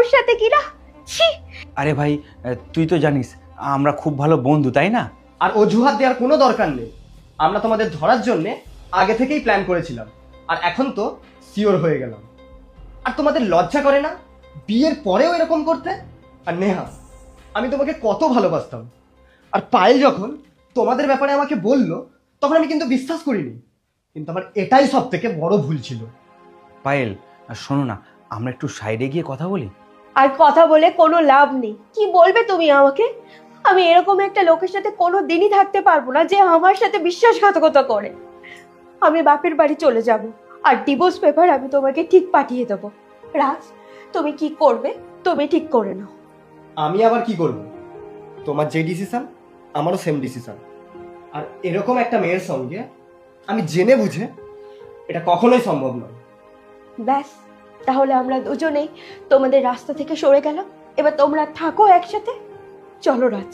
ওর সাথে কিনা, ছি। আরে ভাই, তুই তো জানিস আমরা খুব ভালো বন্ধু, তাই না? আর অজুহাত দেওয়ার কোনো দরকার নেই। আমরা তোমাদের ধরার জন্য আগে থেকেই প্ল্যান করেছিলাম, আর এখন তো সিওর হয়ে গেলাম। আর তোমাদের লজ্জা করে না বিয়ের পরেও এরকম করতে? আর নেহা, আমি তোমাকে কত ভালোবাসতাম, আর পায়েল যখন তোমাদের ব্যাপারে আমাকে বললো তখন আমি কিন্তু বিশ্বাস করিনি। কিন্তু আমার এটাই সব থেকে বড় ভুল ছিল। পায়েল, শোনো না, আমরা একটু সাইডে গিয়ে কথা বলি। আর কথা বলে কোনো লাভ নেই। কি বলবে তুমি আমাকে? আমি এরকম একটা লোকের সাথে কোনো দিনই থাকতে পারবো না যে আমার সাথে বিশ্বাসঘাতকতা করে। আমি বাপের বাড়ি চলে যাব, আর ডিভোর্স পেপার আমি তোমাকে ঠিক পাঠিয়ে দেবো। রাজ, তুমি কি করবে তুমি ঠিক করে নাও। আমি আবার কি করব? তোমার যে ডিসিশন আমারও সেম ডিসিশন। আর এরকম একটা মেয়ের সঙ্গে আমি জেনে বুঝে এটা কখনোই সম্ভব নয়। ব্যাস, তাহলে আমরা দুজনেই তোমাদের রাস্তা থেকে সরে গেলাম। এবার তোমরা থাকো একসাথে। চলো রাজ।